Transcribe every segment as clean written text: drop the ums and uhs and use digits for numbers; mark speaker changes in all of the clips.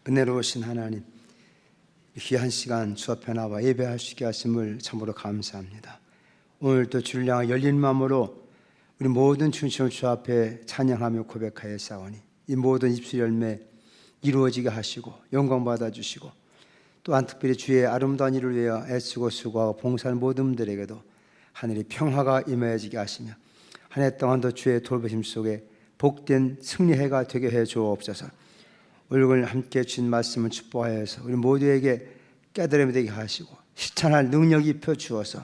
Speaker 1: 은혜로우신 하나님, 귀한 시간 주 앞에 나와 예배할 수 있게 하심을 참으로 감사합니다. 오늘도 주를 향한 열린 마음으로 우리 모든 중심을 주 앞에 찬양하며 고백하여 싸우니 이 모든 입술 열매 이루어지게 하시고 영광 받아주시고, 또한 특별히 주의 아름다운 일을 위하여 애쓰고 수고하고 봉사하는 모든 분들에게도 하늘의 평화가 임하여지게 하시며 한 해 동안도 주의 돌보심 속에 복된 승리해가 되게 해 주옵소서. 오늘 함께 주신 말씀을 축복하여서 우리 모두에게 깨달음이 되게 하시고 실천할 능력이 입혀 주어서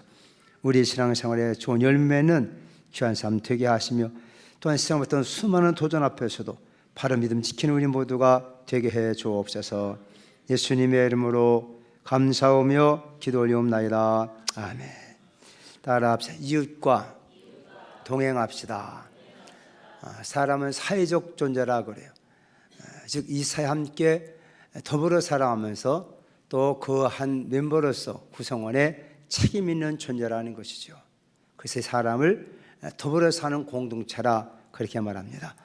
Speaker 1: 우리 신앙생활에 좋은 열매는 귀한 삶 되게 하시며, 또한 세상부터 수많은 도전 앞에서도 바른 믿음 지키는 우리 모두가 되게 해 주옵소서. 예수님의 이름으로 감사하며 기도 올리옵나이다. 아멘. 따라합시다. 이웃과 동행합시다. 사람은 사회적 존재라 그래요. 즉 이 사회 함께 더불어 살아가면서 또 그 한 멤버로서 구성원에 책임 있는 존재라는 것이죠. 그래서 사람을 더불어 사는 공동체라 그렇게 말합니다.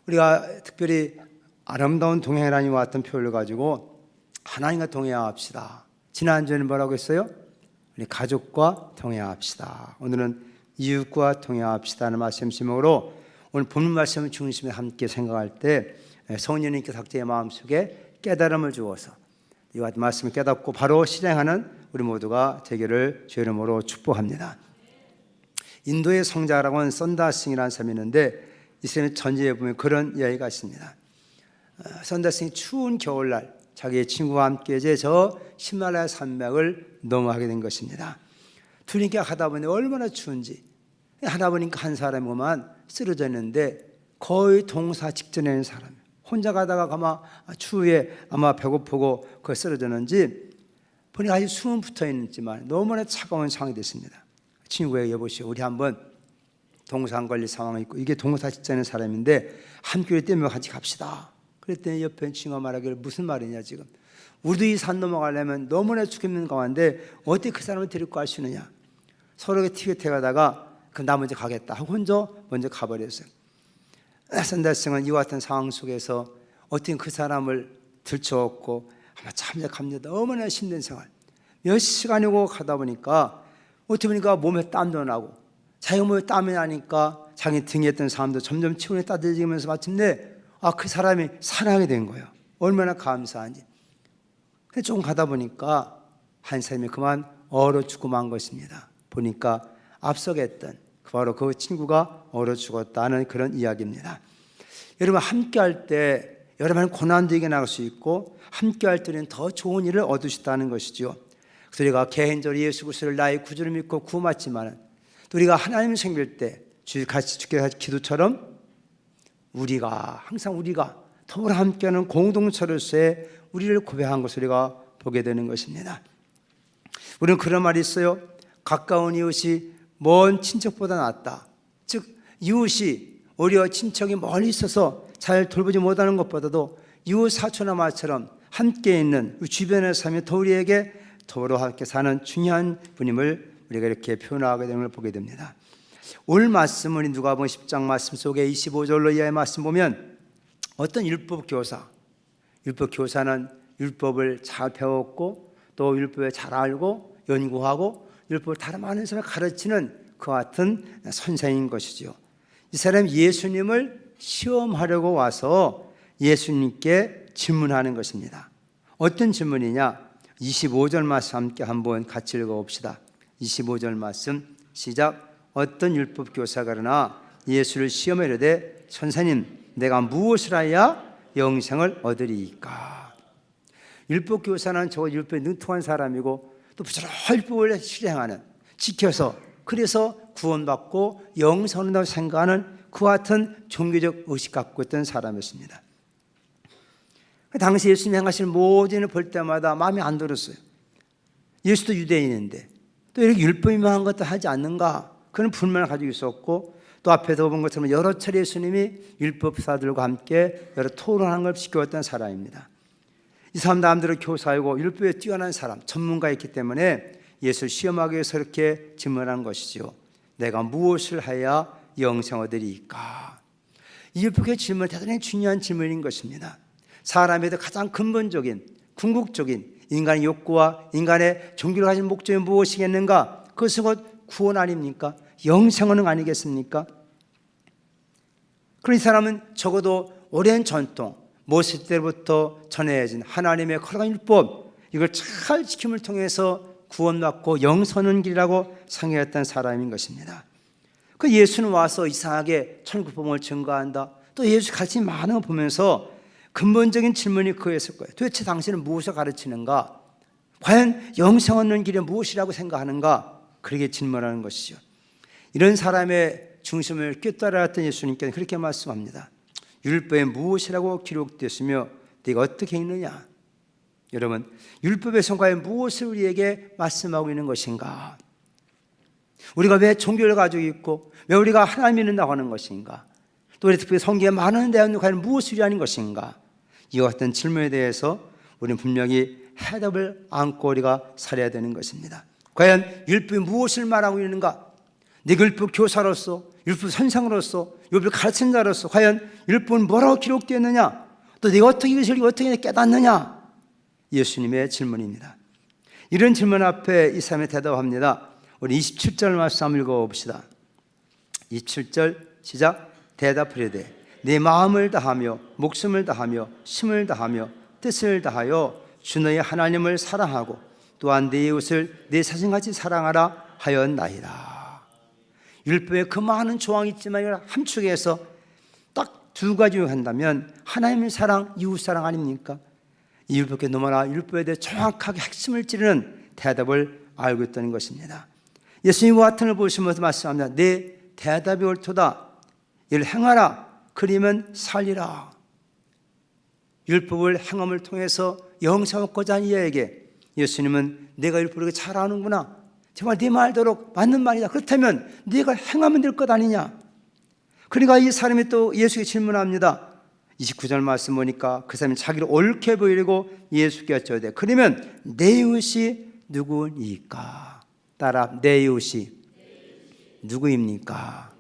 Speaker 1: 우리가 특별히 아름다운 동행이라는 같은 표현을 가지고 하나님과 동행합시다. 지난주에는 뭐라고 했어요? 우리 가족과 동행합시다. 오늘은 이웃과 동행합시다는 말씀 제목으로 오늘 본문 말씀을 중심에 함께 생각할 때 성령님께서 각자의 마음속에 깨달음을 주어서 이와 같은 말씀을 깨닫고 바로 실행하는 우리 모두가 되기를 주의 이름으로 축복합니다. 인도의 성자라고 하는 선다싱이라는 사람이 있는데 이 사람의 전제에 보면 그런 이야기가 있습니다. 선다싱이 추운 겨울날 자기의 친구와 함께 저 히말라야 산맥을 넘어가게 된 것입니다. 둘이니까 가다 보니 얼마나 추운지, 하다 보니까 한 사람이고만 쓰러져 있는데 거의 동사 직전에 있는 사람, 혼자 가다가 아마 추위에 아마 배고프고 그 쓰러졌는지 보니까 아직 숨은 붙어 있지만 너무나 차가운 상황이 됐습니다. 친구에게 여보시오, 우리 한번 동상 걸릴 상황이 있고 이게 동사 직전에 있는 사람인데 함께 때문에 같이 갑시다. 그랬더니 옆에 친구가 말하기를 무슨 말이냐, 지금 우리도 이 산 넘어가려면 너무나 죽겠는 가운데 어떻게 그 사람을 데리고 갈 수 있느냐. 서로 티격태격하다가 그럼 나 먼저 가겠다 하고 먼저 가버렸어요. 선달성은 이와 같은 상황 속에서 어떻게 그 사람을 들쳐업고 아마 참작합니다. 너무나 힘든 생활 몇 시간이고 가다 보니까 어떻게 보니까 몸에 땀도 나고 자기 몸에 땀이 나니까 자기 등에 있던 사람도 점점 체온이 따뜻해지면서 마침내 그 사람이 살아나게 된 거예요. 얼마나 감사한지. 조금 가다 보니까 한 사람이 그만 얼어 죽고 만 것입니다. 보니까 앞서게 했던 바로 그 친구가 얼어 죽었다는 그런 이야기입니다. 여러분, 함께 할 때 여러분 고난도 이겨나갈 수 있고 함께 할 때는 더 좋은 일을 얻으시다는 것이죠. 그래서 우리가 개인적으로 예수 그리스도를 나의 구주를 믿고 구원받지만 또 우리가 하나님 생길 때 같이 주께 기도처럼 항상 우리가 더불어 함께하는 공동체로서의 우리를 고백한 것을 우리가 보게 되는 것입니다. 우리는 그런 말이 있어요. 가까운 이웃이 먼 친척보다 낫다. 즉 이웃이 오히려 친척이 멀리 있어서 잘 돌보지 못하는 것보다도 이웃 사촌 아마처럼 함께 있는 주변의 삶이 더 우리에게 더불어 함께 사는 중요한 분임을 우리가 이렇게 표현하게 되는 걸 보게 됩니다. 오늘 말씀은 누가복음 10장 말씀 속에 25절로 이하의 말씀 보면 어떤 율법 교사는 율법을 잘 배웠고 또 율법을 잘 알고 연구하고 율법을 다른 많은 사람을 가르치는 그 같은 선생인 것이죠. 이 사람이 예수님을 시험하려고 와서 예수님께 질문하는 것입니다. 어떤 질문이냐? 25절 말씀 함께 한번 같이 읽어봅시다. 25절 말씀 시작. 어떤 율법 교사가 그러나 예수를 시험해 이르되 선생님, 내가 무엇을 하여야 영생을 얻으리이까? 율법 교사는 저 율법에 능통한 사람이고 또 부지런히 율법을 실행하는, 지켜서 그래서 구원받고 영생을 얻는다고 생각하는 그 같은 종교적 의식 갖고 있던 사람이었습니다. 당시 예수님이 행하시는 모든 일을 볼 때마다 마음에 안 들었어요. 예수도 유대인인데 또 이렇게 율법이만 것도 하지 않는가, 그런 불만을 가지고 있었고, 또 앞에서 본 것처럼 여러 차례 예수님이 율법사들과 함께 여러 토론하는 걸 지켜왔던 사람입니다. 이 사람 남들은 교사이고 율법에 뛰어난 사람, 전문가였기 때문에 예수를 시험하기 위해서 이렇게 질문한 것이죠. 내가 무엇을 해야 영생 얻으리이까? 이 율법의 질문은 대단히 중요한 질문인 것입니다. 사람에도 가장 근본적인 궁극적인 인간의 욕구와 인간의 종교를 가진 목적이 무엇이겠는가? 그것은 곧 구원 아닙니까? 영생은 아니겠습니까? 그런 이 사람은 적어도 오랜 전통, 모세 때부터 전해진 하나님의 거룩한 율법, 이걸 잘 지킴을 통해서 구원받고 영선한 길이라고 상의했던 사람인 것입니다. 그 예수는 와서 이상하게 천국복음을 증거한다. 또 예수 가르침이 많은 걸 보면서 근본적인 질문이 그였을 거예요. 도대체 당신은 무엇을 가르치는가? 과연 영생 얻는 길이 무엇이라고 생각하는가? 그렇게 질문하는 것이죠. 이런 사람의 중심을 꿰뚫어왔던 예수님께서는 그렇게 말씀합니다. 율법에 무엇이라고 기록되었으며 네가 어떻게 읽느냐? 여러분, 율법에서 과연 무엇을 우리에게 말씀하고 있는 것인가? 우리가 왜 종교를 가지고 있고 왜 우리가 하나님 믿는다고 하는 것인가? 또 우리 특별히 성경에 많은 내용이 과연 무엇을 위하는 것인가? 이와 같은 질문에 대해서 우리는 분명히 해답을 안고 우리가 살아야 되는 것입니다. 과연 율법이 무엇을 말하고 있는가? 네가 율법 교사로서, 율법 선생으로서, 율법 가르친 자로서 과연 율법은 뭐라고 기록되었느냐? 또 네가 어떻게 이것을 어떻게 깨닫느냐? 예수님의 질문입니다. 이런 질문 앞에 이 사람이 대답합니다. 우리 27절 말씀 한번 읽어봅시다. 27절 시작. 대답하려되 내 마음을 다하며 목숨을 다하며 힘을 다하며 뜻을 다하여 주 너의 하나님을 사랑하고 또한 내 이웃을 내 자신같이 사랑하라 하였나이다. 율법에 그 많은 조항이 있지만 이걸 함축해서 딱 두 가지로 한다면 하나님의 사랑, 이웃 사랑 아닙니까? 이 율법에 너무나 율법에 대해 정확하게 핵심을 찌르는 대답을 알고 있다는 것입니다. 예수님과 같은 걸 보시면서 말씀합니다. 내 대답이 옳도다. 이를 행하라. 그리면 살리라. 율법을 행함을 통해서 영생 얻고자 하는 이에게 예수님은 내가 율법을 잘 아는구나. 정말 네 말대로 맞는 말이다. 그렇다면 네가 행하면 될 것 아니냐. 그러니까 이 사람이 또 예수에게 질문합니다. 29절 말씀 보니까 그 사람이 자기를 옳게 보이려고 예수께 여쭤되 그러면 내 이웃이 누구니까? 따라 내 이웃이 누구입니까?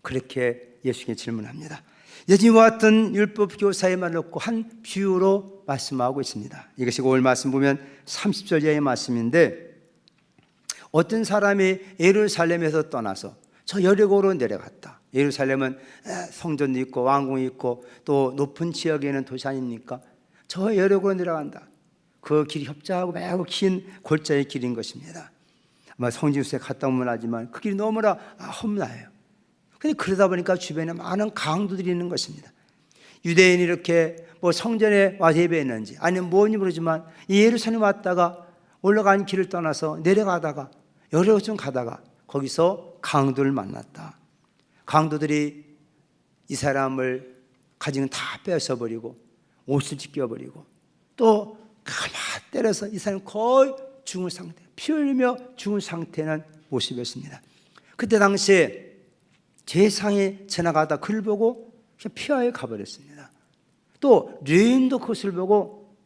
Speaker 1: 그렇게 예수께 질문합니다. 예수님과 같은 율법 교사의 말을 놓고 한 비유로 말씀하고 있습니다. 이것이 오늘 말씀 보면 30절 이하의 말씀인데 어떤 사람이 예루살렘에서 떠나서 저 여리고로 내려갔다. 예루살렘은 성전도 있고 왕궁이 있고 또 높은 지역에 있는 도시 아닙니까? 저 여리고로 내려간다. 그 길이 협자하고 매우 긴 골짜기 길인 것입니다. 아마 성지순례 갔다 오면 하지만 그 길이 너무나 험나요. 그런데 그러다 보니까 주변에 많은 강도들이 있는 것입니다. 유대인이 이렇게 뭐 성전에 와서 예배했는지 아니면 뭔지 모르지만 이 예루살렘 왔다가 올라간 길을 떠나서 내려가다가 여러 곳 좀 가다가 거기서 강도를 만났다. 강도들이 이 사람을 가진 건 다 뺏어버리고 옷을 찢겨버리고 또 가만 때려서 이 사람이 거의 죽은 상태, 피 흘리며 죽은 상태는 모습이었습니다. 그때 당시에 재상이 지나가다 그를 보고 피하여 가버렸습니다. 또 유대인도 그것을 보고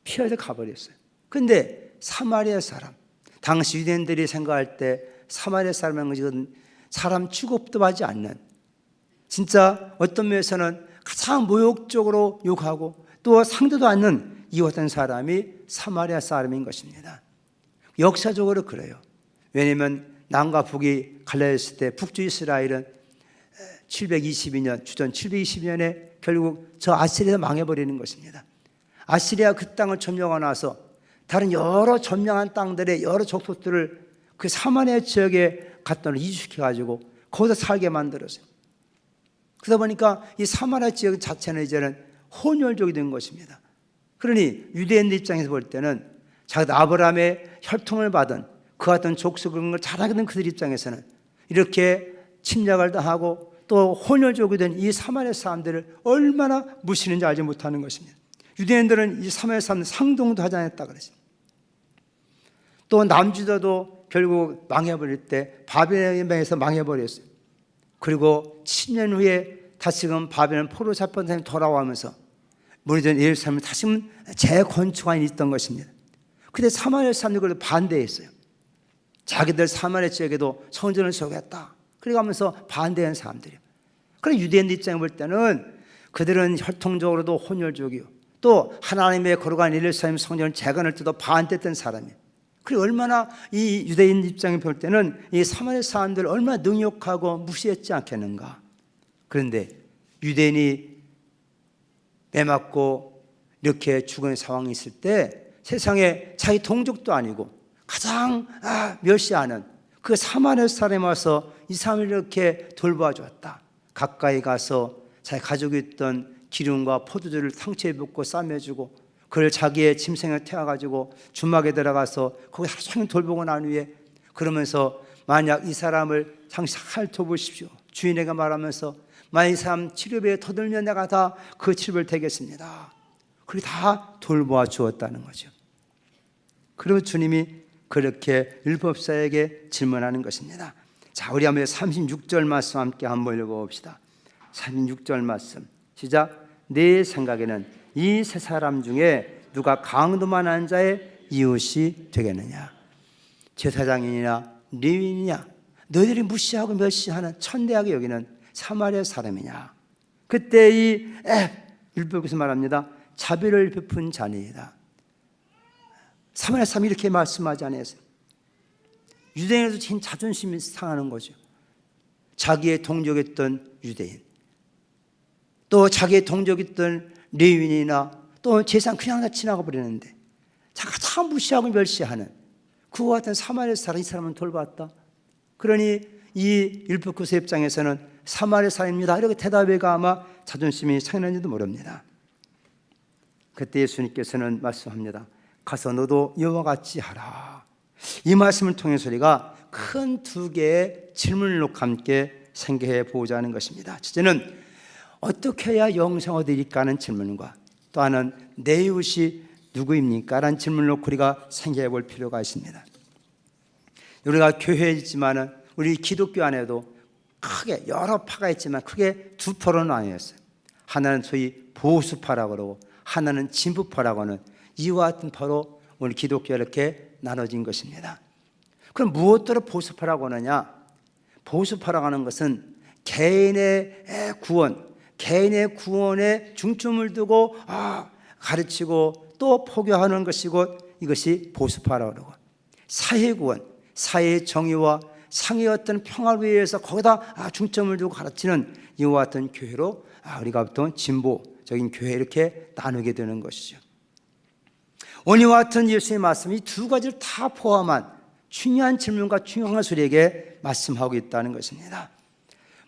Speaker 1: 피하여 가버렸어요. 그런데 사마리아 사람, 당시 유대인들이 생각할 때 사마리아 사람은 것은 사람 취급도 하지 않는, 진짜 어떤 면에서는 가장 모욕적으로 욕하고 또 상대도 않는 이 어떤 사람이 사마리아 사람인 것입니다. 역사적으로 그래요. 왜냐하면 남과 북이 갈라졌을 때 북주 이스라엘은 722년, 주전 722년에 결국 저 아시리아가 망해버리는 것입니다. 아시리아 그 땅을 점령하고 나서 다른 여러 점령한 땅들의 여러 족속들을 그 사마리아 지역에 갖다 이주시켜가지고 거기서 살게 만들었어요. 그러다 보니까 이 사마리아 지역 자체는 이제는 혼혈족이 된 것입니다. 그러니 유대인들 입장에서 볼 때는 자기 아브라함의 혈통을 받은 그 같은 족속을 잘 알게 된 그들 입장에서는 이렇게 침략을 당하고 또 혼혈족이 된 이 사마리아 사람들을 얼마나 무시는지 알지 못하는 것입니다. 유대인들은 이 사마리아 사람들 상동도 하지 않았다 그랬습니다. 또 남주도도 결국 망해버릴 때 바벨론에 명해서 망해버렸어요. 그리고 10년 후에 다시금 바벨론 포로 잡힌 사람이 돌아오면서 무너진 예루살렘을 다시금 재건축한 일이 있던 것입니다. 그때 사마리아 사람들이 그걸 반대했어요. 자기들 사마리아 지역에도 성전을 세우겠다. 그래 가면서 반대한 사람들이에요. 그래 유대인들 입장에 볼 때는 그들은 혈통적으로도 혼혈족이요, 또 하나님의 거룩한 예루살렘 성전을 재건할 때도 반대했던 사람이에요. 그리고 얼마나 이 유대인 입장에 볼 때는 이 사마리아 사람들 얼마나 능욕하고 무시했지 않겠는가. 그런데 유대인이 매맞고 이렇게 죽은 상황이 있을 때 세상에 자기 동족도 아니고 가장 멸시하는 그 사마리아 사람이 와서 이 사람을 이렇게 돌봐 주었다. 가까이 가서 자기 가지고 있던 기름과 포도주를 상처에 붓고 싸매주고 그걸 자기의 짐승을 태워가지고 주막에 들어가서 거기 하루 종일 돌보고 난 후에 그러면서 만약 이 사람을 당신 살펴보십시오 주인에게 말하면서 만약 이 사람 치료비에 터들면 내가 다 그 치료비를 대겠습니다. 그렇게 다 돌보아 주었다는 거죠. 그리고 주님이 그렇게 율법사에게 질문하는 것입니다. 자, 우리 한번 36절 말씀 함께 한번 읽어봅시다. 36절 말씀 시작. 내 생각에는 이 세 사람 중에 누가 강도만한 자의 이웃이 되겠느냐? 제사장이냐 레위인이냐? 너희들이 무시하고 멸시하는 천대하게 여기는 사마리아 사람이냐? 그때 이 율법에서 말합니다. 자비를 베푼 자니이다. 사마리아 사람이 이렇게 말씀하지 않았어요. 유대인에서 진 자존심이 상하는 거죠. 자기의 동족이었던 유대인, 또 자기의 동족이었던 레위인이나 또 제사장 그냥 다 지나가 버리는데 자기가 다 무시하고 멸시하는 그와 같은 사마리아 사람, 이 사람은 돌봤다. 그러니 이 율법교사 입장에서는 사마리아 사람입니다 이렇게 대답해가 아마 자존심이 상했는지도 모릅니다. 그때 예수님께서는 말씀합니다. 가서 너도 이와 같이 하라. 이 말씀을 통해서 우리가 큰 두 개의 질문을 함께 생각해 보자 하는 것입니다. 첫째는 어떻게 해야 영생을 얻으리까 하는 질문과 또 하나는 내 이웃이 누구입니까? 라는 질문을 놓고 우리가 생각해 볼 필요가 있습니다. 우리가 교회에 있지만 우리 기독교 안에도 크게 여러 파가 있지만 크게 두 파로 나뉘었어요. 하나는 소위 보수파라고 그러고 하나는 진보파라고 하는 이와 같은 파로 오늘 기독교가 이렇게 나눠진 것입니다. 그럼 무엇으로 보수파라고 하느냐? 보수파라고 하는 것은 개인의 구원, 개인의 구원에 중점을 두고 가르치고 또 포교하는 것이고 이것이 보수파라고 그러고 사회 구원, 사회의 정의와 상의 어떤 평화를 위해서 거기다 중점을 두고 가르치는 이와 같은 교회로 우리가 보통 진보적인 교회 이렇게 나누게 되는 것이죠. 오늘과 같은 예수의 말씀이 이 두 가지를 다 포함한 중요한 질문과 중요한 것을 우리에게 말씀하고 있다는 것입니다.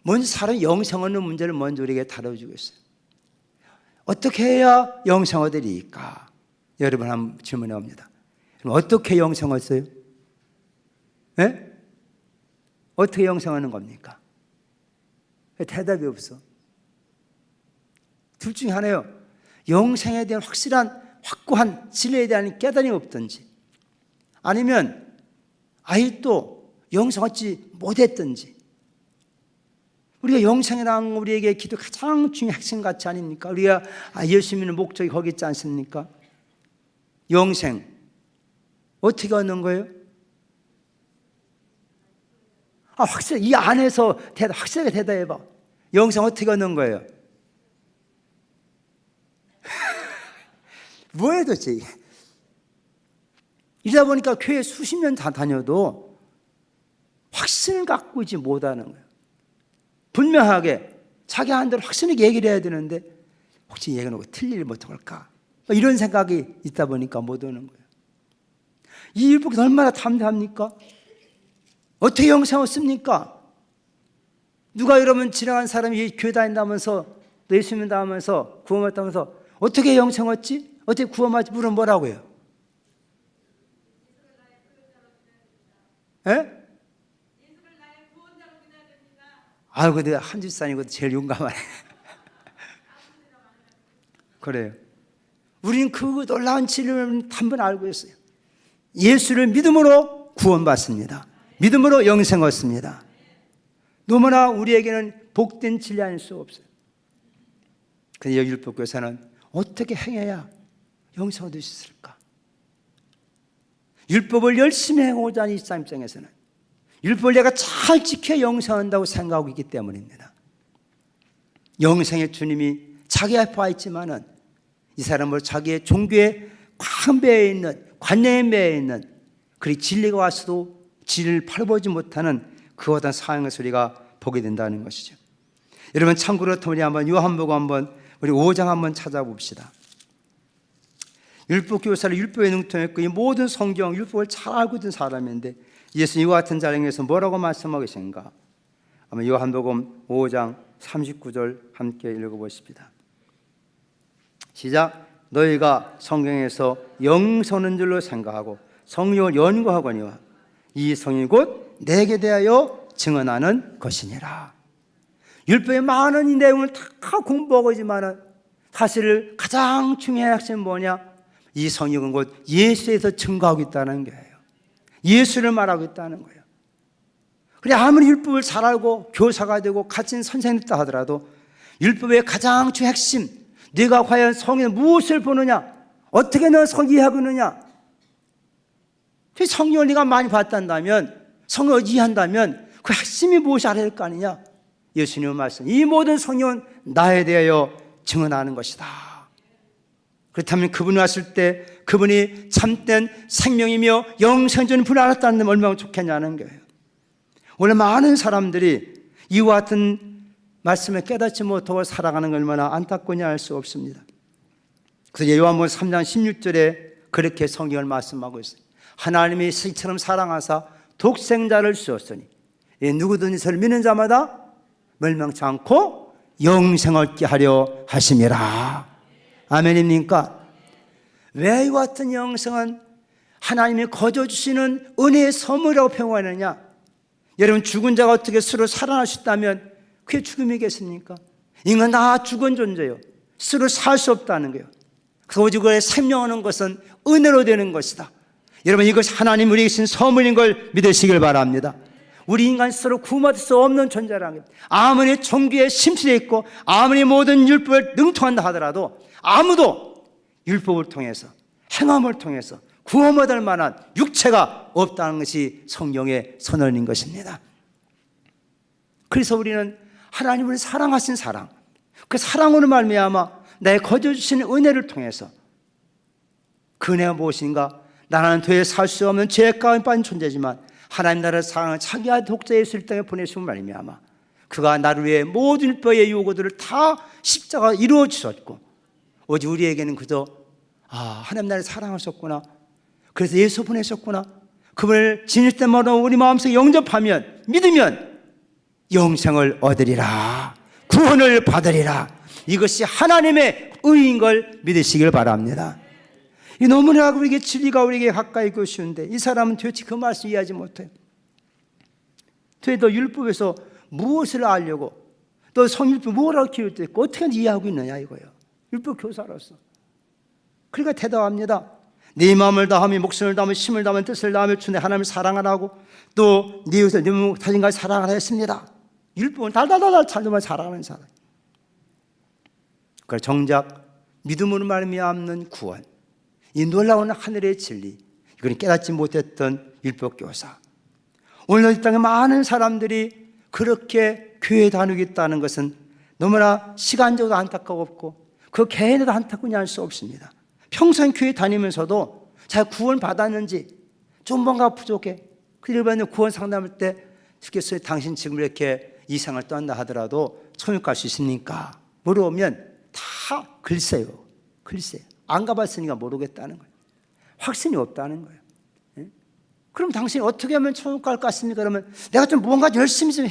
Speaker 1: 먼저 사람의 영생 얻는 문제를 먼저 우리에게 다뤄주고 있어요. 어떻게 해야 영생 얻으리까? 여러분 한번 질문해 봅니다. 어떻게 영생 얻어요? 네? 어떻게 영생 얻는 겁니까? 대답이 없어. 둘 중에 하나요. 영생에 대한 확고한 진리에 대한 깨달음이 없든지 아니면 아직도 영생 얻지 못했든지. 우리가 영생이라는 우리에게 기도 가장 중요한 핵심 가치 아닙니까? 우리가 예수 믿는 목적이 거기 있지 않습니까? 영생 어떻게 얻는 거예요? 확실히 이 안에서 확실하게 대답해봐. 영생 어떻게 얻는 거예요? 뭐예요 도대체? 이러다 보니까 교회 수십 년 다 다녀도 확신을 갖고 있지 못하는 거예요. 분명하게 자기 한대로 확신하게 얘기를 해야 되는데 혹시 얘기는 틀리를 못할까? 이런 생각이 있다 보니까 못 오는 거예요. 이 율법이 얼마나 담대합니까? 어떻게 영생 얻습니까? 누가 이러면 지나간 사람이 교회 다닌다면서 예수 믿는다면서 구원받다면서 어떻게 영생 얻지? 어떻게 구원받지? 물으면 뭐라고 해요? 예? 근데 한 집사님 제일 용감하네. 그래요. 우리는 그 놀라운 진리를 단번에 알고 있어요. 예수를 믿음으로 구원받습니다. 믿음으로 영생 얻습니다. 너무나 우리에게는 복된 진리 아닐 수 없어요. 그런데 여기 율법교사는 어떻게 행해야 영생 얻을 수 있을까? 율법을 열심히 행하고자 하는 이 사람 입장에서는 율법을 내가 잘 지켜 영생한다고 생각하고 있기 때문입니다. 영생의 주님이 자기 앞에 와 있지만은 이 사람은 자기의 종교에 꽉 매여 있는, 관념에 매여 있는, 그리 진리가 와서도 진리를 팔아보지 못하는 그와 같은 상황을 우리가 보게 된다는 것이죠. 여러분, 참고로 우리 한번 요한복음 한번 우리 5장 한번 찾아봅시다. 율법교사를 율법에 능통했고 이 모든 성경 율법을 잘 알고 있던 사람인데 예수님 이와 같은 자리에서 뭐라고 말씀하고 계신가? 아마 요한복음 5장 39절 함께 읽어보십시다. 시작. 너희가 성경에서 영서는 줄로 생각하고 성령을 연구하거니와 이 성이 곧 내게 대하여 증언하는 것이니라. 율법의 많은 이 내용을 다 공부하고 있지만 사실 가장 중요한 핵심은 뭐냐? 이 성경은 곧 예수에서 증거하고 있다는 거예요. 예수를 말하고 있다는 거예요. 그래, 아무리 율법을 잘 알고 교사가 되고 갇힌 선생님이다 하더라도 율법의 가장 주 핵심, 네가 과연 성경에 무엇을 보느냐, 어떻게 너 성경 이해하고 있느냐. 성경을 네가 많이 봤단다면, 성경을 이해한다면 그 핵심이 무엇이 알아야 될 거 아니냐. 예수님의 말씀, 이 모든 성경은 나에 대하여 증언하는 것이다. 그렇다면 그분이 왔을 때 그분이 참된 생명이며 영생전 분을 알았다는 데 얼마나 좋겠냐는 거예요. 오늘 많은 사람들이 이와 같은 말씀을 깨닫지 못하고 살아가는 걸 얼마나 안타깝냐 할 수 없습니다. 그래서 요한복음 3장 16절에 그렇게 성경을 말씀하고 있어요. 하나님이 스승처럼 사랑하사 독생자를 주었으니 누구든지 저를 믿는 자마다 멸망치 않고 영생을 얻게 하려 하심이라. 아멘입니까? 왜 이와 같은 영생은 하나님이 거저 주시는 은혜의 선물이라고 표현하느냐? 여러분, 죽은 자가 어떻게 스스로 살아날 수 있다면 그게 죽음이겠습니까? 인간 다 죽은 존재요. 스스로 살 수 없다는 거예요. 그래서 오직 그의 생명하는 것은 은혜로 되는 것이다. 여러분, 이것이 하나님 우리에게 주신 선물인 걸 믿으시길 바랍니다. 우리 인간 스스로 구원받을 수 없는 존재라는 거예요. 아무리 종교에 심취되어 있고 아무리 모든 율법을 능통한다 하더라도 아무도 율법을 통해서 행함을 통해서 구원받을 만한 육체가 없다는 것이 성경의 선언인 것입니다. 그래서 우리는 하나님을 사랑하신 사랑, 그 사랑으로 말미암아 나의 거저 주신 은혜를 통해서 그 은혜가 무엇인가? 나는 도저히 살 수 없는 죄 가운데 빠진 존재지만 하나님 나라를 사랑하는 자기 아들 독자 예수를 땅에 보내심을 말미암아 그가 나를 위해 모든 율법의 요구들을 다 십자가 이루어 주셨고 오직 우리에게는 그저 하나님 나를 사랑하셨구나, 그래서 예수 보내셨구나, 그분을 진실 때마다 우리 마음속에 영접하면 믿으면 영생을 얻으리라, 구원을 받으리라. 이것이 하나님의 의인 걸 믿으시길 바랍니다. 이 너무나 우리에게 진리가 우리에게 가까이 있고 쉬운데 이 사람은 도대체 그 말씀 이해하지 못해요. 도대체 너 율법에서 무엇을 알려고, 너 성율법 뭐라고 기울였고 어떻게 이해하고 있느냐 이거예요. 율법 교사로서. 그러니까 대답합니다. 네 마음을 다하며 목숨을 다하며 힘을 다하며 뜻을 다하며 주내 하나님을 사랑하라고 또 네 이웃을 네 몸과 타진까지 사랑하라 했습니다. 율법은 달달달달 잘도만 사랑하는 사람. 그러니까 정작 믿음으로 말미암는 구원, 이 놀라운 하늘의 진리, 이걸 깨닫지 못했던 율법교사. 오늘 이 땅에 많은 사람들이 그렇게 교회에 다니고 있다는 것은 너무나 시간적으로 안타깝고 그 개인에도 안타깝냐 할 수 없습니다. 평생 교회 다니면서도 잘 구원 받았는지 좀 뭔가 부족해. 그러면 구원 상담할 때 죽겠어요. 당신 지금 이렇게 이상을 떤다 하더라도 천국 갈 수 있습니까? 물어보면 다 글쎄요. 안 가봤으니까 모르겠다는 거예요. 확신이 없다는 거예요. 예? 그럼 당신이 어떻게 하면 천국 갈 것 같습니까? 그러면 내가 좀 뭔가 열심히 좀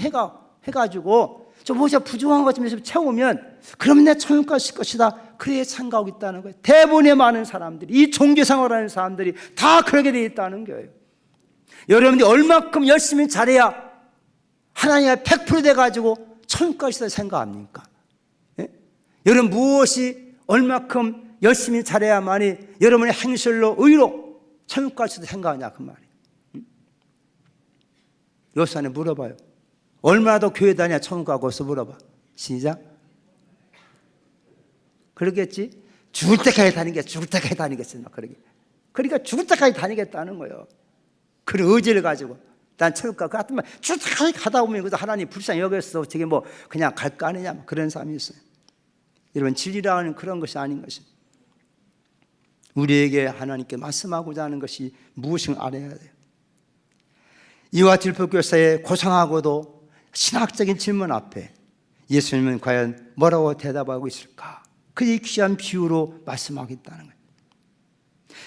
Speaker 1: 해가지고 좀 무엇이 부족한 것 좀 채우면 그러면 내가 천국 갈 수 있을 것이다. 그래야 참가하고 있다는 거예요. 대부분의 많은 사람들이, 이 종교생활하는 사람들이 다 그렇게 되어 있다는 거예요. 여러분들이 얼마큼 열심히 잘해야 하나님이 100% 돼가지고 천국 갈 수 있다 생각합니까? 예? 여러분 무엇이 얼마큼 열심히 잘해야만이 여러분의 행실로 의로 천국 갈 수 있다 생각하냐 그 말이에요. 요산에 물어봐요. 얼마나 더 교회 다녀야 천국 가고서 물어봐. 시작. 그러겠지? 죽을 때까지 다니겠어. 그러니까 죽을 때까지 다니겠다는 거예요. 그런 의지를 가지고 난 천국 가. 그 같은 말 죽을 때까지 가다 보면 하나님 불쌍히 여겼어. 저게 뭐 그냥 갈 거 아니냐 그런 사람이 있어요. 여러분, 진리라는 그런 것이 아닌 것입니다. 우리에게 하나님께 말씀하고자 하는 것이 무엇인가 알아야 돼요. 이와 율법교사의 고상하고도 신학적인 질문 앞에 예수님은 과연 뭐라고 대답하고 있을까? 그 귀한 비유로 말씀하겠다는 거예요.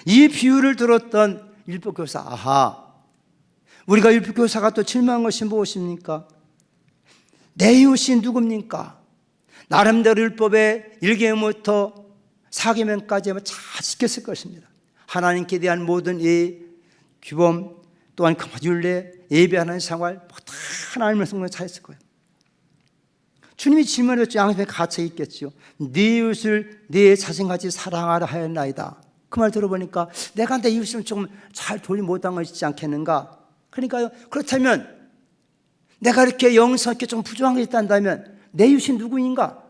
Speaker 1: 이 비유를 들었던 율법교사, 아하, 우리가 율법교사가 또 질문한 것이 무엇입니까? 내 이웃이 누굽니까? 나름대로 율법의 1계명부터 4계명까지 잘 지켰을 것입니다. 하나님께 대한 모든 규범, 또한 율례, 예배하는 생활, 다 하나님의 성경에 잘 했을 거예요. 주님이 질문했죠. 양심에 갇혀 있겠죠. 네 이웃을 네 자신같이 사랑하라 하였나이다. 그 말 들어보니까 내가 내 이웃을 조금 잘 돌리 못한 것이지 않겠는가? 그러니까요, 그렇다면 내가 이렇게 영성있게 좀 부족한 것이 있다면 내 이웃이 누구인가?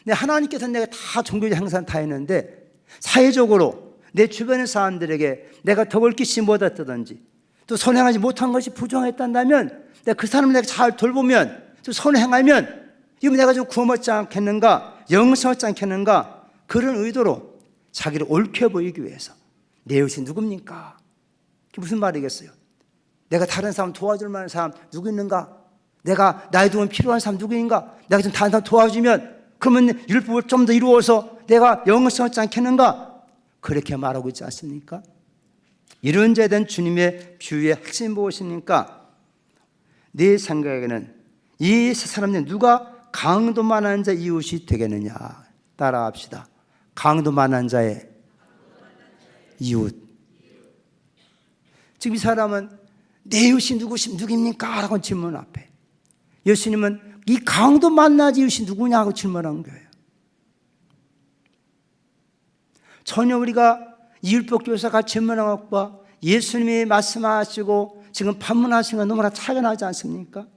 Speaker 1: 하나님께서 내가 다 종교적 행사를 다 했는데 사회적으로 내 주변의 사람들에게 내가 덕을 끼치 못했다든지 또 선행하지 못한 것이 부정했다면 내가 그 사람을 내가 잘 돌보면 또 선행하면 이거 내가 좀 구원받지 않겠는가? 영성받지 않겠는가? 그런 의도로 자기를 옳게 보이기 위해서 내 이웃이 누굽니까? 그게 무슨 말이겠어요? 내가 다른 사람 도와줄 만한 사람 누구 있는가? 내가 나의 도움 필요한 사람 누구인가? 내가 좀 다른 사람 도와주면 그러면 율법을 좀 더 이루어서 내가 영성받지 않겠는가? 그렇게 말하고 있지 않습니까? 이런 자에 대한 주님의 비유의 핵심이 무엇입니까? 내 생각에는 이 세 사람들 누가 강도만한 자 이웃이 되겠느냐? 따라합시다. 강도만한 자의 이웃. 지금 이 사람은 내 이웃이 누구입니까? 라고 질문 앞에 예수님은 이 강도만한 자 이웃이 누구냐고 질문한 거예요. 전혀 우리가 이 율법교사가 질문한 것과 예수님이 말씀하시고 지금 반문하신 건 너무나 차이가 나지 않습니까?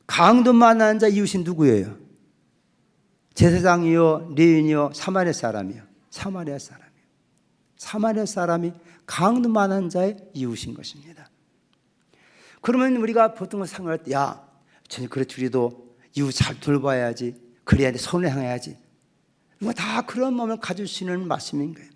Speaker 1: 강도만한 자 이웃이 누구예요? 제사장이요, 레위인이요, 사마리아 사람이요. 사마리아 사람이 강도만한 자의 이웃인 것입니다. 그러면 우리가 보통 생각할 때, 야, 그렇지, 우리도 이웃 잘 돌봐야지, 그래야 돼, 선을 향해야지. 이거 다 그런 마음을 가질 수 있는 말씀인 거예요.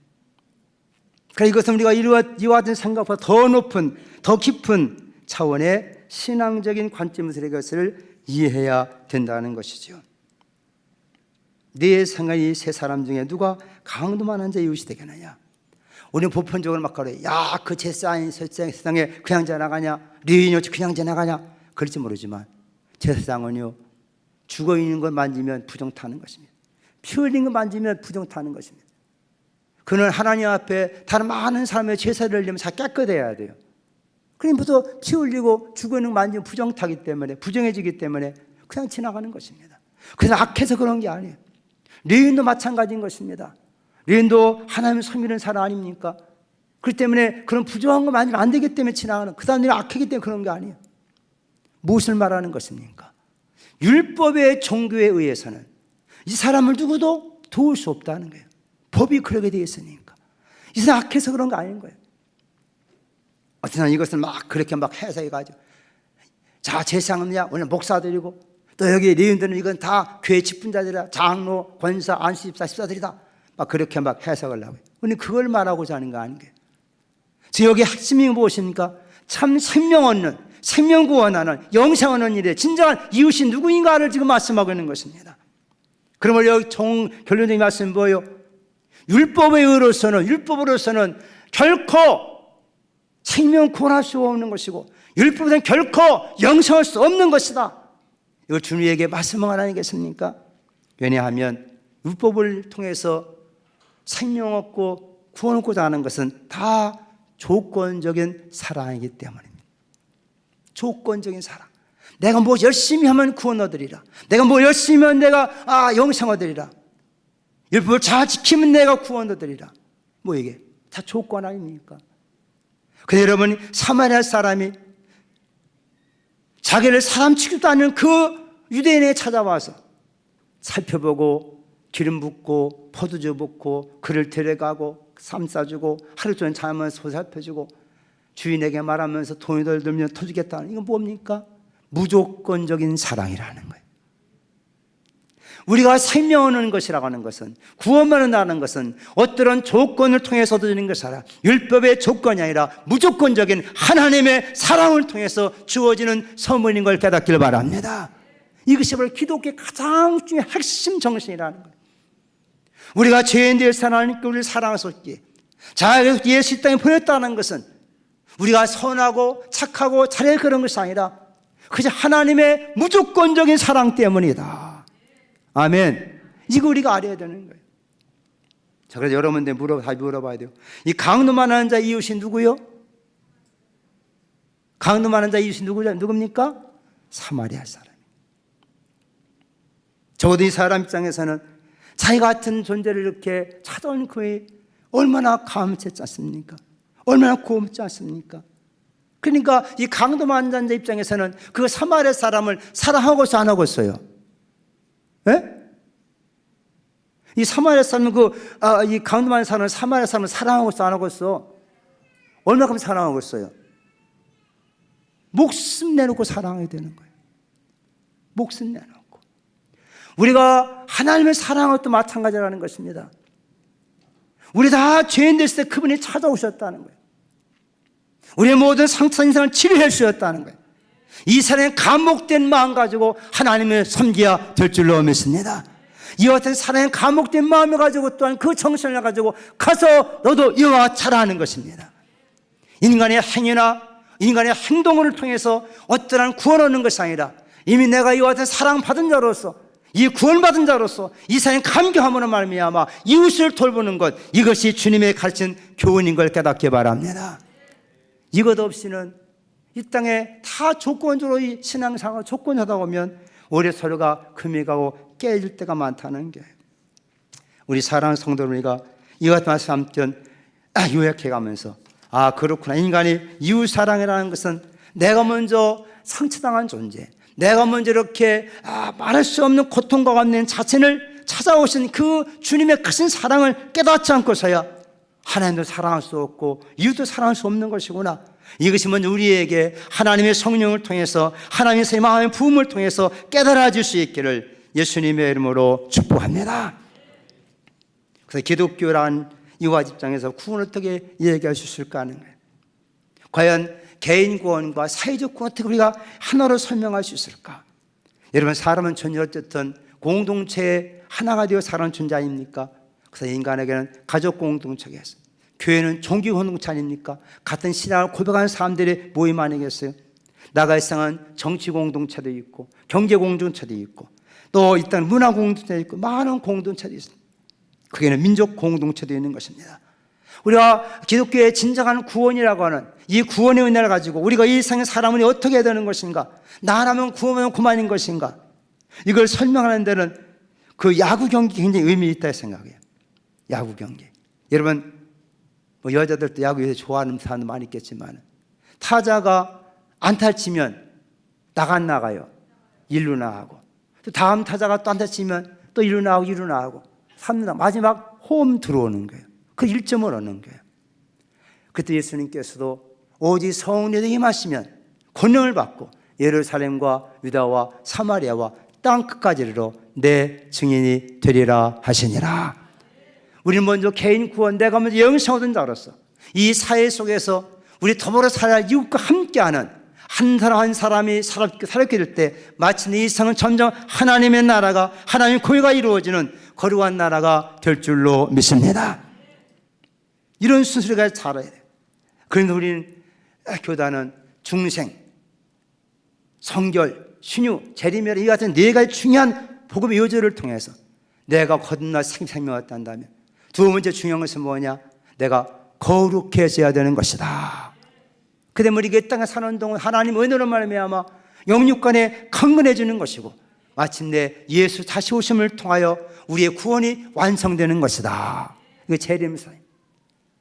Speaker 1: 그러니까 이것은 우리가 이와 같은 생각보다 더 높은, 더 깊은 차원의 신앙적인 관점에서 이것을 이해해야 된다는 것이죠. 내 생각이 세 사람 중에 누가 강도만한 자 이웃이 되겠느냐? 우리는 보편적으로 막 그래. 야, 그 제사장이 세상에 그냥 지나가냐? 레위인이 그냥 지나가냐? 그럴지 모르지만 제사장은요, 죽어있는 걸 만지면 부정 타는 것입니다. 피 흘린 걸 만지면 부정 타는 것입니다. 그는 하나님 앞에 다른 많은 사람의 제사를 드리려면 다 깨끗해야 돼요. 그러면부터 피 흘리고 죽어있는 걸 만지면 부정 타기 때문에, 부정해지기 때문에 그냥 지나가는 것입니다. 그래서 악해서 그런 게 아니에요. 레위인도 마찬가지인 것입니다. 레위인도 하나님을 섬기는 사람 아닙니까? 그렇기 때문에 그런 부정한 거 만지면 안 되기 때문에 지나가는, 그 사람들이 악하기 때문에 그런 게 아니에요. 무엇을 말하는 것입니까? 율법의 종교에 의해서는 이 사람을 누구도 도울 수 없다는 거예요. 법이 그렇게 되어 있으니까. 이 사람 악해서 그런 거 아닌 거예요. 어떤 사람은 이것을 막 그렇게 막 해석해가지고, 자, 제사장은요 오늘 목사들이고 또 여기 레위인들은 이건 다 교회 직분자들이다, 장로, 권사, 안수집사, 집사들이다, 막 그렇게 막 해석을 하고, 우리 그걸 말하고자 하는 거 아닌가요? 지금 여기 핵심이 무엇입니까? 참 생명 얻는, 생명 구원하는, 영생 얻는 일에 진정한 이웃이 누구인가를 지금 말씀하고 있는 것입니다. 그러면 여기 결론적인 말씀은 뭐예요? 율법으로서는 결코 생명 구원할 수 없는 것이고, 율법은 결코 영생할 수 없는 것이다. 이걸 주님에게 말씀을 아니겠습니까? 왜냐하면 율법을 통해서 생명 얻고 구원 얻고자 하는 것은 다 조건적인 사랑이기 때문입니다. 조건적인 사랑. 내가 뭐 열심히 하면 구원 얻으리라. 내가 뭐 열심히 하면 내가 영생 얻으리라. 율법을 잘 지키면 내가 구원 얻으리라. 뭐 이게 다 조건 아닙니까? 근데 여러분, 사마리아 사람이 자기를 사람 취급도 않는 그 유대인에게 찾아와서 살펴보고 기름 붓고 포도주 붓고 그를 데려가고 삶 싸주고 하루 종일 자면서 보살펴주고 주인에게 말하면서 돈을 들면 터주겠다는, 이건 뭡니까? 무조건적인 사랑이라는 거예요. 우리가 생명을 얻는 것이라고 하는 것은, 구원만 얻는 것은 어떠한 조건을 통해서 얻어지는 것이 아니라 율법의 조건이 아니라 무조건적인 하나님의 사랑을 통해서 주어지는 선물인 걸 깨닫기를 바랍니다. 이것이 바로 기독교의 가장 중요한 핵심 정신이라는 거예요. 우리가 죄인되어서 하나님께 우리를 사랑하셨기에 자기가 예수 이 땅에 보냈다는 것은 우리가 선하고 착하고 잘해 그런 것이 아니라 그저 하나님의 무조건적인 사랑 때문이다. 아멘. 이거 우리가 알아야 되는 거예요. 자, 그래서 여러분들 다 물어봐야 돼요. 이 강도만한 자 이웃이 누구요? 강도만한 자 이웃이 누굽니까? 사마리아 사람. 적어도 이 사람 입장에서는 자기 같은 존재를 이렇게 찾아온 그의 얼마나 감사했지 않습니까? 얼마나 고맙지 않습니까? 그러니까 이 강도만한 자 입장에서는 그 사마리아 사람을 사랑하고서 안 하고서요. 예? 이 사마리아 사람은 이 강도만한 사람을 사마리아 사람을 사랑하고서 안 하고서 얼마큼 사랑하고 있어요? 목숨 내놓고 사랑해야 되는 거예요. 목숨 내놓고. 우리가 하나님을 사랑하는 것도 마찬가지라는 것입니다. 우리 다 죄인 됐을 때 그분이 찾아오셨다는 거예요. 우리의 모든 상처 인생을 치료해 주셨다는 거예요. 이 사람의 감옥된 마음 가지고 하나님을 섬겨야 될 줄로 믿습니다. 이와 같은 사랑의 감옥된 마음을 가지고 또한 그 정신을 가지고 가서 너도 이와 잘하는 것입니다. 인간의 행위나 인간의 행동을 통해서 어떠한 구원을 얻는 것이 아니라 이미 내가 이와 같은 사랑받은 자로서 이 구원받은 자로서 이 사람의 감격함으로 말미암아 이웃을 돌보는 것, 이것이 주님의 가르친 교훈인 걸 깨닫기 바랍니다. 이것 없이는 이 땅에 다 조건적으로 이 신앙생활 조건하다 보면 오히려 서로가 금이 가고 깨질 때가 많다는 게, 우리 사랑하는 성도 우리가 이와 같은 말씀 함께 요약해 가면서 그렇구나, 인간이 이웃 사랑이라는 것은 내가 먼저 상처당한 존재, 내가 먼저 이렇게 말할 수 없는 고통과 같은 자신을 찾아오신 그 주님의 크신 사랑을 깨닫지 않고서야 하나님도 사랑할 수 없고 이웃도 사랑할 수 없는 것이구나. 이것이 먼저 우리에게 하나님의 성령을 통해서 하나님의 마음의 부음을 통해서 깨달아질 수 있기를 예수님의 이름으로 축복합니다. 그래서 기독교란 이와 입장에서 구원을 어떻게 얘기할 수 있을까 하는 거예요. 과연 개인 구원과 사회적 구원 어떻게 우리가 하나로 설명할 수 있을까? 여러분, 사람은 전혀 어쨌든 공동체의 하나가 되어 사는 존재 아닙니까? 그래서 인간에게는 가족 공동체가 있어요. 교회는 종교 공동체 아닙니까? 같은 신앙을 고백하는 사람들의 모임 아니겠어요? 나가 일상은 정치 공동체도 있고 경제 공동체도 있고 또 이 땅 문화 공동체도 있고 많은 공동체도 있습니다. 그게는 민족 공동체도 있는 것입니다. 우리가 기독교의 진정한 구원이라고 하는 이 구원의 은혜를 가지고 우리가 이 세상의 사람은 어떻게 해야 되는 것인가? 나라면 구원하면 그만인 것인가? 이걸 설명하는 데는 그 야구 경기 굉장히 의미 있다고 생각해요. 야구 경기. 여러분, 여자들도 야구에서 좋아하는 사람도 많이 있겠지만 타자가 안타를 치면 나가요. 1루 나가고 또 다음 타자가 또 안타 치면 또 1루 나가고 2루 나가고 3루 나가고 마지막 홈 들어오는 거예요. 그 1점을 얻는 거예요. 그때 예수님께서도 오직 성령에 임하시면 권능을 받고 예루살렘과 유다와 사마리아와 땅 끝까지 이르러 내 증인이 되리라 하시니라. 우리는 먼저 개인 구원, 내가 먼저 영생 얻은 자로서 이 사회 속에서 우리 더불어 살아야 이웃과 함께하는 한 사람 한 사람이 살게 될 때 마침내 이 세상은 점점 하나님의 나라가, 하나님의 공의가 이루어지는 거룩한 나라가 될 줄로 믿습니다. 이런 순서가 잘해야 돼요. 그런데 우리는 교단은 중생, 성결, 신유, 재림멸 이 같은 네 가지 중요한 복음의 요절을 통해서 내가 거듭나 생명을 얻는다면 두 번째 중요한 것은 뭐냐? 내가 거룩해져야 되는 것이다. 그 때문에 우리가 이 땅에 사는 동안 하나님 은혜로 말미암아 영육간에 강건해지는 것이고 마침내 예수 다시 오심을 통하여 우리의 구원이 완성되는 것이다. 이게 재림사임.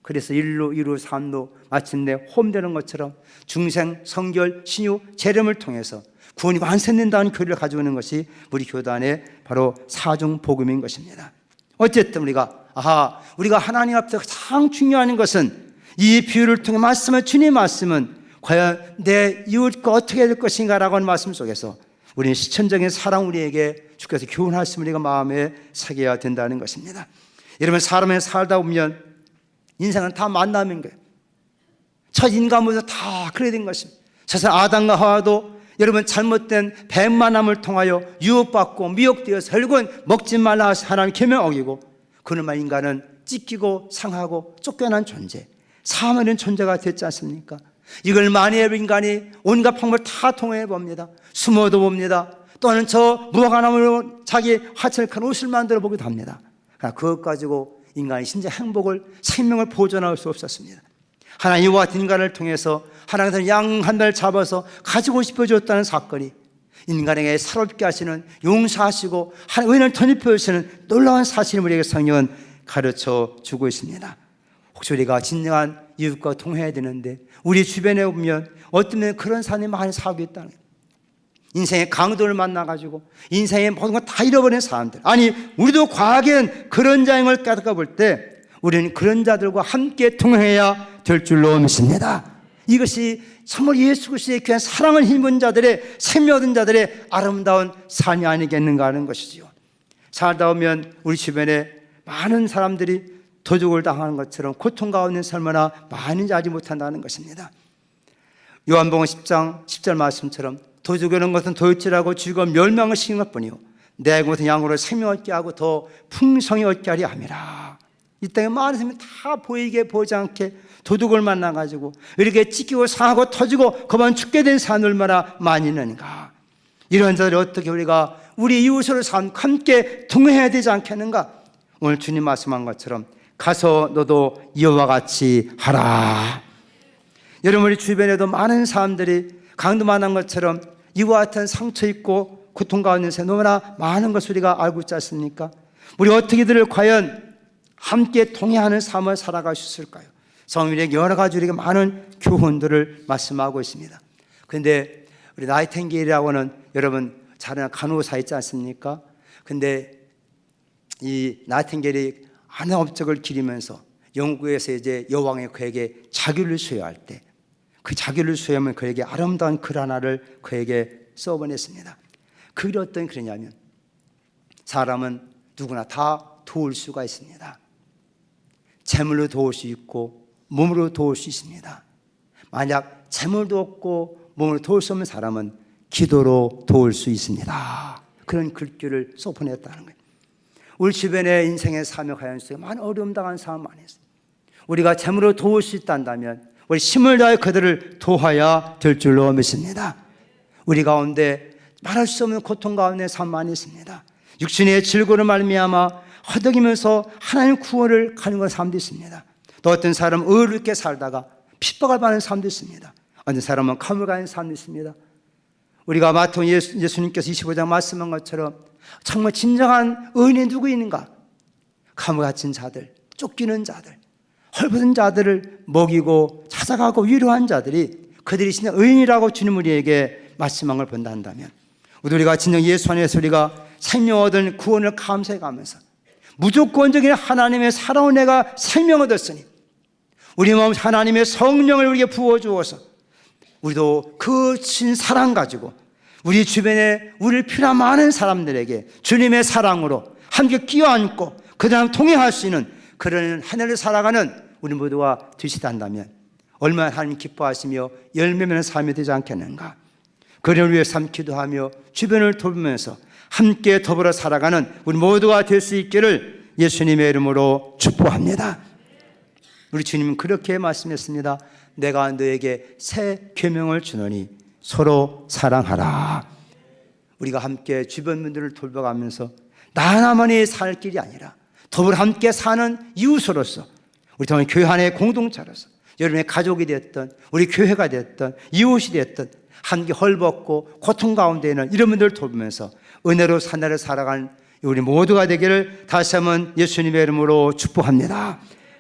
Speaker 1: 그래서 1루, 2루, 3루 마침내 홈되는 것처럼 중생, 성결, 신유, 재림을 통해서 구원이 완성된다는 교리를 가지고 있는 것이 우리 교단의 바로 사중 복음인 것입니다. 어쨌든 우리가 하나님 앞에서 가장 중요한 것은 이 비유를 통해 말씀을, 주님의 말씀은 과연 내 이웃과 어떻게 될 것인가 라고 하는 말씀 속에서 우리는 실천적인 사랑 우리에게 주께서 교훈하심을 우리가 마음에 새겨야 된다는 것입니다. 여러분, 사람이 살다 보면 인생은 다 만남인 거예요. 첫 인간부터 다 그래야 된 것입니다. 사실 아담과 하와도 여러분 잘못된 뱀만남을 통하여 유혹받고 미혹되어서 결국은 먹지 말라 하신 하나님 계명 어기고 그놈만 인간은 찢기고 상하고 쫓겨난 존재, 사망하는 존재가 됐지 않습니까? 이걸 만일 인간이 온갖 방법을 다 통해 봅니다. 숨어도 봅니다. 또는 저 무화과나무로 자기 하찮은 큰 옷을 만들어 보기도 합니다. 그러나 그것 가지고 인간이 진짜 행복을, 생명을 보존할 수 없었습니다. 하나님 이와 같은 인간을 통해서 하나님께서 양 한 달 잡아서 가지고 싶어졌다는 사건이 인간에게 새롭게 하시는, 용서하시고 은혜를 덧입혀 주시는 놀라운 사실을 우리에게 성경은 가르쳐 주고 있습니다. 혹시 우리가 진정한 이웃과 통해야 되는데 우리 주변에 보면 어쩌면 그런 사람이 많이 살고 있다는 거예요. 인생의 강도를 만나가지고 인생의 모든 걸 다 잃어버린 사람들, 아니 우리도 과학엔 그런 자임을 깨닫고 볼 때 우리는 그런 자들과 함께 통해야 될 줄로 믿습니다. 이것이 정말 예수 그리스도의 귀한 사랑을 힘입은 자들의, 생명 얻은 자들의 아름다운 삶이 아니겠는가 하는 것이지요. 살다 보면 우리 주변에 많은 사람들이 도둑을 당하는 것처럼 고통 가운데 얼마나 많은지 알지 못한다는 것입니다. 요한복음 10장 10절 말씀처럼 도둑이 오는 것은 도둑질하고 죽음 멸망을 시킨 것뿐이요 내 것은 양으로 생명 얻게 하고 더 풍성히 얻게 하리 함이라. 이 땅에 많은 사람이 다 보이게 보지 않게 도둑을 만나가지고 이렇게 찢기고 상하고 터지고 그만 죽게 된 사람이 얼마나 많이 있는가. 이런 자들이 어떻게 우리가 우리 이웃으로 함께 동행해야 되지 않겠는가. 오늘 주님 말씀한 것처럼 가서 너도 이와 같이 하라. 여러분, 우리 주변에도 많은 사람들이 강도 만난 것처럼 이와 같은 상처 있고 고통 가운데 너무나 많은 것을 우리가 알고 있지 않습니까? 우리 어떻게 이들을 과연 함께 동행하는 삶을 살아갈 수 있을까요? 성경에 여러 가지 우리가 많은 교훈들을 말씀하고 있습니다. 그런데 우리 나이팅게일이라고는 여러분 잘 아는 간호사 있지 않습니까? 근데 이 나이팅게일이 많은 업적을 기리면서 영국에서 이제 여왕이 그에게 자규를 수여할 때 그 자규를 수여하면 그에게 아름다운 글 하나를 그에게 써보냈습니다. 그 글이 어떤 글이냐면 사람은 누구나 다 도울 수가 있습니다. 재물로 도울 수 있고 몸으로 도울 수 있습니다. 만약 재물도 없고 몸으로 도울 수 없는 사람은 기도로 도울 수 있습니다. 그런 글귀를 써보냈다는 거예요. 우리 주변에 인생의 삶의 과연 속에 많은 어려움 당한 사람 많이 있어요. 우리가 재물로 도울 수 있다면 우리 힘을 다해 그들을 도와야 될 줄로 믿습니다. 우리 가운데 말할 수 없는 고통 가운데 삶 많이 있습니다. 육신의 질고를 말미암아 허덕이면서 하나님 구원을 가는 사람도 있습니다. 또 어떤 사람은 의롭게 살다가 핍박을 받는 사람도 있습니다. 어떤 사람은 감옥을 가는 사람도 있습니다. 우리가 마태복음 예수님께서 25장 말씀한 것처럼 정말 진정한 의인이 누구 있는가? 감옥에 갇힌 자들, 쫓기는 자들, 헐벗은 자들을 먹이고 찾아가고 위로한 자들이 그들이 진짜 의인이라고 주님 우리에게 말씀한 걸 본다 한다면 우리가 진정 예수 안에서 우리가 생명 얻은 구원을 감사해 가면서 무조건적인 하나님의 사랑을 내가 생명 얻었으니 우리 마음 하나님의 성령을 우리에게 부어주어서 우리도 그 신 사랑 가지고 우리 주변에 우리를 필요한 많은 사람들에게 주님의 사랑으로 함께 끼어안고 그 다음 통행할 수 있는 그런 한 해를 살아가는 우리 모두가 되시단다면 얼마나 하나님 기뻐하시며 열매 맺는 삶이 되지 않겠는가. 그를 위해 삶 기도하며 주변을 돌보면서 함께 더불어 살아가는 우리 모두가 될 수 있기를 예수님의 이름으로 축복합니다. 우리 주님은 그렇게 말씀했습니다. 내가 너에게 새 계명을 주노니 서로 사랑하라. 우리가 함께 주변 분들을 돌봐가면서 나 하나만이 살 길이 아니라 더불어 함께 사는 이웃으로서 우리 정말 교회 안의 공동체로서 여러분의 가족이 됐든 우리 교회가 됐든 이웃이 됐든 함께 헐벗고 고통 가운데 있는 이런 분들을 돌보면서 은혜로 산나를 살아가는 우리 모두가 되기를 다시 한번 예수님의 이름으로 축복합니다.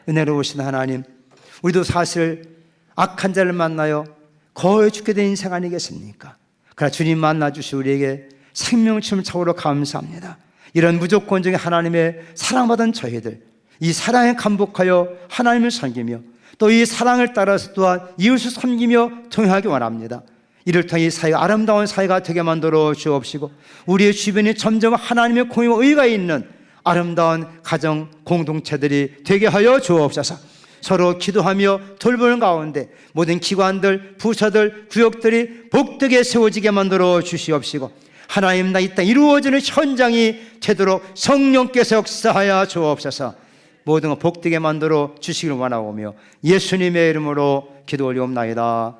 Speaker 1: 은혜로우신 하나님, 우리도 사실 악한 자를 만나요 거의 죽게 된 인생 아니겠습니까? 그러나 주님 만나주시 우리에게 생명춤을 차오로 감사합니다. 이런 무조건적인 하나님의 사랑받은 저희들, 이 사랑에 감복하여 하나님을 섬기며 또 이 사랑을 따라서 또한 이웃을 섬기며 통행하기 원합니다. 이를 통해 이 사회가 아름다운 사회가 되게 만들어 주옵시고, 우리의 주변이 점점 하나님의 공의와 의가 있는 아름다운 가정 공동체들이 되게 하여 주옵소서. 서로 기도하며 돌보는 가운데 모든 기관들, 부서들, 구역들이 복되게 세워지게 만들어 주시옵시고, 하나님 나 이 땅 이루어지는 현장이 되도록 성령께서 역사하여 주옵소서. 모든 것 복되게 만들어 주시기를 원하오며 예수님의 이름으로 기도 올리옵나이다.